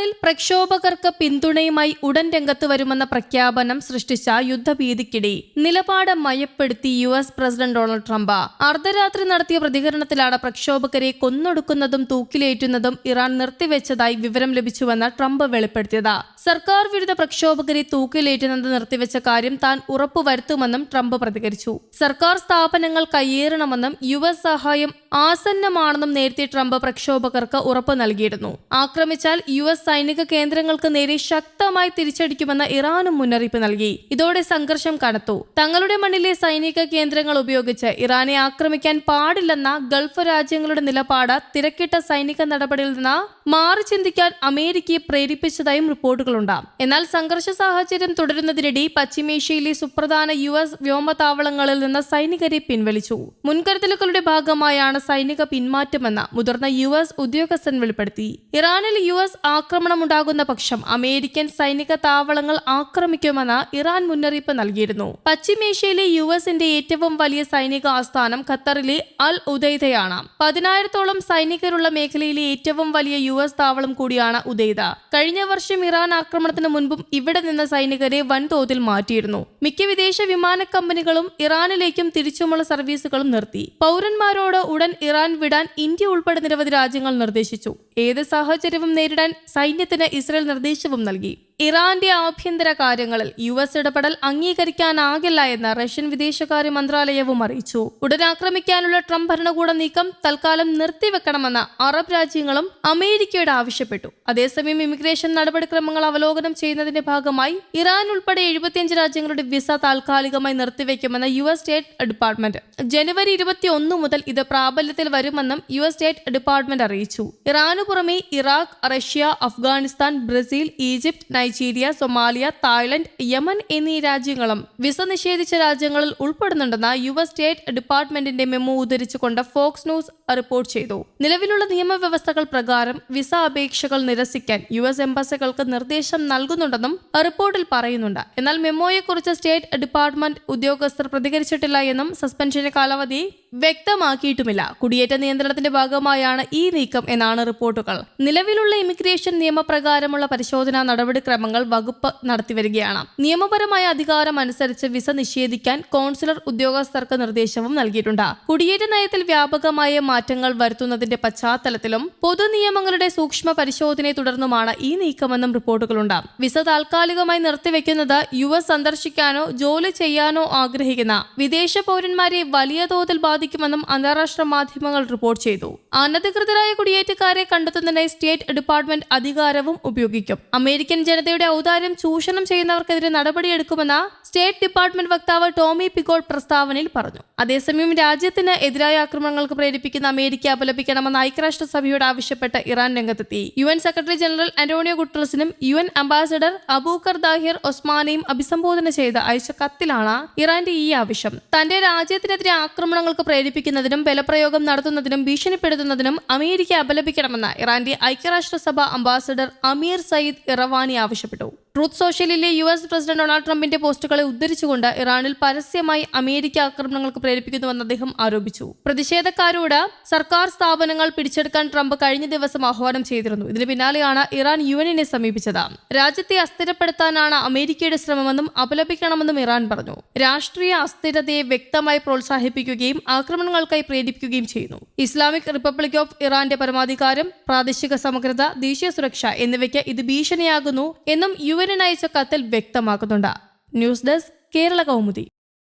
ഇറാനിൽ പ്രക്ഷോഭകർക്ക് പിന്തുണയുമായി ഉടൻ രംഗത്ത് വരുമെന്ന പ്രഖ്യാപനം സൃഷ്ടിച്ച യുദ്ധഭീതിക്കിടെ നിലപാട് മയപ്പെടുത്തി US പ്രസിഡന്റ് ഡൊണാൾഡ് ട്രംപ് അർദ്ധരാത്രി നടത്തിയ പ്രതികരണത്തിലാണ് പ്രക്ഷോഭകരെ കൊന്നൊടുക്കുന്നതും തൂക്കിലേറ്റുന്നതും ഇറാൻ നിർത്തിവെച്ചതായി വിവരം ലഭിച്ചുവെന്ന് ട്രംപ് വെളിപ്പെടുത്തിയത്. സർക്കാർ വിരുദ്ധ പ്രക്ഷോഭകരെ തൂക്കിലേറ്റുന്നത് നിർത്തിവെച്ച കാര്യം താൻ ഉറപ്പുവരുത്തുമെന്നും ട്രംപ് പ്രതികരിച്ചു. സർക്കാർ സ്ഥാപനങ്ങൾ കയ്യേറണമെന്നും US സഹായം ആസന്നമാണെന്നും നേരത്തെ ട്രംപ് പ്രക്ഷോഭകർക്ക് ഉറപ്പ് നൽകിയിരുന്നു. ആക്രമിച്ചാൽ US സൈനിക കേന്ദ്രങ്ങൾക്ക് നേരെ ശക്തമായി തിരിച്ചടിക്കുമെന്ന് ഇറാനും മുന്നറിയിപ്പ് നൽകി. ഇതോടെ സംഘർഷം കനത്തു. തങ്ങളുടെ മണ്ണിലെ സൈനിക കേന്ദ്രങ്ങൾ ഉപയോഗിച്ച് ഇറാനെ ആക്രമിക്കാൻ പാടില്ലെന്ന ഗൾഫ് രാജ്യങ്ങളുടെ നിലപാട് തിരക്കിട്ട സൈനിക നടപടിയിൽ നിന്ന് മാറി ചിന്തിക്കാൻ അമേരിക്കയെ പ്രേരിപ്പിച്ചതായും റിപ്പോർട്ടുകളുണ്ട്. എന്നാൽ സംഘർഷ സാഹചര്യം തുടരുന്നതിനിടെ പശ്ചിമേഷ്യയിലെ സുപ്രധാന US വ്യോമതാവളങ്ങളിൽ നിന്ന് സൈനികരെ പിൻവലിച്ചു. മുൻകരുതലുകളുടെ ഭാഗമായാണ് സൈനിക പിന്മാറ്റമെന്ന് മുതിർന്ന US ഉദ്യോഗസ്ഥൻ വെളിപ്പെടുത്തി. ഇറാനിൽ US ആക്രമണമുണ്ടാകുന്ന പക്ഷം അമേരിക്കൻ സൈനിക താവളങ്ങൾ ആക്രമിക്കുമെന്ന് ഇറാൻ മുന്നറിയിപ്പ് നൽകിയിരുന്നു. പശ്ചിമേഷ്യയിലെ USന്റെ ഏറ്റവും വലിയ സൈനിക ആസ്ഥാനം ഖത്തറിലെ അൽ ഉദൈദയാണ്. 10,000-ഓളം സൈനികരുള്ള മേഖലയിലെ ഏറ്റവും വലിയ US താവളം കൂടിയാണ് ഉദൈദ. കഴിഞ്ഞ വർഷം ഇറാൻ ആക്രമണത്തിന് മുൻപും ഇവിടെ നിന്ന് സൈനികരെ വൻതോതിൽ മാറ്റിയിരുന്നു. മിക്ക വിദേശ വിമാന കമ്പനികളും ഇറാനിലേക്കും തിരിച്ചുമുള്ള സർവീസുകളും നിർത്തി. പൗരന്മാരോട് ഉടൻ ഇറാൻ വിടാൻ ഇന്ത്യ ഉൾപ്പെടെ നിരവധി രാജ്യങ്ങൾ നിർദ്ദേശിച്ചു. ഏത് സാഹചര്യവും നേരിടാൻ സൈന്യത്തിന് ഇസ്രായേൽ നിർദ്ദേശവും നൽകി. ഇറാന്റെ ആഭ്യന്തര കാര്യങ്ങളിൽ US ഇടപെടൽ അംഗീകരിക്കാനാകില്ല എന്ന് റഷ്യൻ വിദേശകാര്യ മന്ത്രാലയവും അറിയിച്ചു. ഉടൻ ആക്രമിക്കാനുള്ള ട്രംപ് ഭരണകൂട നീക്കം തൽക്കാലം നിർത്തിവെക്കണമെന്ന് അറബ് രാജ്യങ്ങളും അമേരിക്കയോട് ആവശ്യപ്പെട്ടു. അതേസമയം ഇമിഗ്രേഷൻ നടപടിക്രമങ്ങൾ അവലോകനം ചെയ്യുന്നതിന്റെ ഭാഗമായി ഇറാൻ ഉൾപ്പെടെ 75 രാജ്യങ്ങളുടെ വിസ താൽക്കാലികമായി നിർത്തിവെക്കുമെന്ന് US സ്റ്റേറ്റ് ഡിപ്പാർട്ട്മെന്റ്. ജനുവരി 21 മുതൽ ഇത് പ്രാബല്യത്തിൽ വരുമെന്നും US സ്റ്റേറ്റ് ഡിപ്പാർട്ട്മെന്റ് അറിയിച്ചു. ഇറാനു പുറമെ Iraq, Russia, Afghanistan, Brazil, Egypt, Nigeria, Somalia, Thailand, Yemen എന്നീ രാജ്യങ്ങളും വിസ നിഷേധിച്ച രാജ്യങ്ങളിൽ ഉൾപ്പെടുന്നുണ്ടെന്ന് US സ്റ്റേറ്റ് ഡിപ്പാർട്ട്മെന്റിന്റെ മെമ്മോ ഉദ്ധരിച്ചുകൊണ്ട് ഫോക്സ് ന്യൂസ് റിപ്പോർട്ട് ചെയ്തു. നിലവിലുള്ള നിയമവ്യവസ്ഥകൾ പ്രകാരം വിസ അപേക്ഷകൾ നിരസിക്കാൻ US എംബസികൾക്ക് നിർദ്ദേശം നൽകുന്നുണ്ടെന്നും റിപ്പോർട്ടിൽ പറയുന്നുണ്ട്. എന്നാൽ മെമ്മോയെക്കുറിച്ച് സ്റ്റേറ്റ് ഡിപ്പാർട്ട്മെന്റ് ഉദ്യോഗസ്ഥർ പ്രതികരിച്ചിട്ടില്ല എന്നും സസ്പെൻഷന്റെ കാലാവധി വ്യക്തമാക്കിയിട്ടുമില്ല. കുടിയേറ്റ നിയന്ത്രണത്തിന്റെ ഭാഗമായാണ് ഈ നീക്കം എന്നാണ് റിപ്പോർട്ടുകൾ. നിലവിലുള്ള ഇമിഗ്രേഷൻ നിയമപ്രകാരമുള്ള പരിശോധനാ നടപടിക്രമങ്ങൾ വകുപ്പ് നടത്തിവരികയാണ്. നിയമപരമായ അധികാരം അനുസരിച്ച് വിസ നിഷേധിക്കാൻ കോൺസുലർ ഉദ്യോഗസ്ഥർക്ക് നിർദ്ദേശവും നൽകിയിട്ടുണ്ട്. കുടിയേറ്റ നയത്തിൽ വ്യാപകമായ മാറ്റങ്ങൾ വരുത്തുന്നതിന്റെ പശ്ചാത്തലത്തിലും പൊതുനിയമങ്ങളുടെ സൂക്ഷ്മ പരിശോധനയെ തുടർന്നുമാണ് ഈ നീക്കമെന്നും റിപ്പോർട്ടുകളുണ്ട്. വിസ താൽക്കാലികമായി നിർത്തിവെക്കുന്നത് US സന്ദർശിക്കാനോ ജോലി ചെയ്യാനോ ആഗ്രഹിക്കുന്ന വിദേശ പൗരന്മാരെ വലിയ തോതിൽ ബാധിക്കുമെന്നും അന്താരാഷ്ട്ര മാധ്യമങ്ങൾ റിപ്പോർട്ട് ചെയ്തു. അനധികൃതരായ കുടിയേറ്റക്കാരെ കണ്ടെത്തുന്നതിനായി സ്റ്റേറ്റ് ഡിപ്പാർട്ട്മെന്റ് അധികാരവും ഉപയോഗിക്കും. അമേരിക്കൻ ജനതയുടെ ഔദാര്യം ചൂഷണം ചെയ്യുന്നവർക്കെതിരെ നടപടിയെടുക്കുമെന്ന് സ്റ്റേറ്റ് ഡിപ്പാർട്ട്മെന്റ് വക്താവ് ടോമി പിഗോട്ട് പ്രസ്താവനയിൽ പറഞ്ഞു. അതേസമയം രാജ്യത്തിന് എതിരായ ആക്രമണങ്ങൾക്ക് പ്രേരിപ്പിക്കുന്ന അമേരിക്ക അപലപിക്കണമെന്ന് ഐക്യരാഷ്ട്രസഭയോട് ആവശ്യപ്പെട്ട് ഇറാൻ രംഗത്തെത്തി. UN സെക്രട്ടറി ജനറൽ അന്റോണിയോ ഗുട്ടറസിനും UN അംബാസഡർ അബൂക്കർ ദാഹിർ ഒസ്മാനെയും അഭിസംബോധന ചെയ്ത് അയച്ച കത്തിലാണ് ഇറാന്റെ ഈ ആവശ്യം. തന്റെ രാജ്യത്തിനെതിരെ ആക്രമണങ്ങൾക്ക് പ്രേരിപ്പിക്കുന്നതിനും ബലപ്രയോഗം നടത്തുന്നതിനും ഭീഷണിപ്പെടുത്തുന്നതിനും അമേരിക്ക അപലപിക്കണമെന്ന് ഇറാന്റെ ഐക്യരാഷ്ട്രസഭ അംബാസഡർ അമീർ സയ്യിദ് ഇറവാനി ആവശ്യപ്പെട്ടു. ട്രൂത്ത് സോഷ്യലിലെ US പ്രസിഡന്റ് ഡൊണാൾഡ് ട്രംപിന്റെ പോസ്റ്റുകളെ ഉദ്ധരിച്ചുകൊണ്ട് ഇറാനിൽ പരസ്യമായി അമേരിക്ക ആക്രമണങ്ങൾക്ക് പ്രേരിപ്പിക്കുന്നുവെന്ന് അദ്ദേഹം ആരോപിച്ചു. പ്രതിഷേധക്കാരോട് സർക്കാർ സ്ഥാപനങ്ങൾ പിടിച്ചെടുക്കാൻ ട്രംപ് കഴിഞ്ഞ ദിവസം ആഹ്വാനം ചെയ്തിരുന്നു. ഇതിന് പിന്നാലെയാണ് ഇറാൻ UNനെ സമീപിച്ചത്. രാജ്യത്തെ അസ്ഥിരപ്പെടുത്താനാണ് അമേരിക്കയുടെ ശ്രമമെന്നും അപലപിക്കണമെന്നും ഇറാൻ പറഞ്ഞു. രാഷ്ട്രീയ അസ്ഥിരതയെ വ്യക്തമായി പ്രോത്സാഹിപ്പിക്കുകയും ആക്രമണങ്ങൾക്കായി പ്രേരിപ്പിക്കുകയും ചെയ്യുന്നു. ഇസ്ലാമിക് റിപ്പബ്ലിക് ഓഫ് ഇറാന്റെ പരമാധികാരം, പ്രാദേശിക സമഗ്രത, ദേശീയ സുരക്ഷ എന്നിവയ്ക്ക് ഇത് ഭീഷണിയാകുന്നു എന്നും UN അയച്ച കത്തിൽ വ്യക്തമാക്കുന്നുണ്ട്. News desk, Kerala Kaumudi.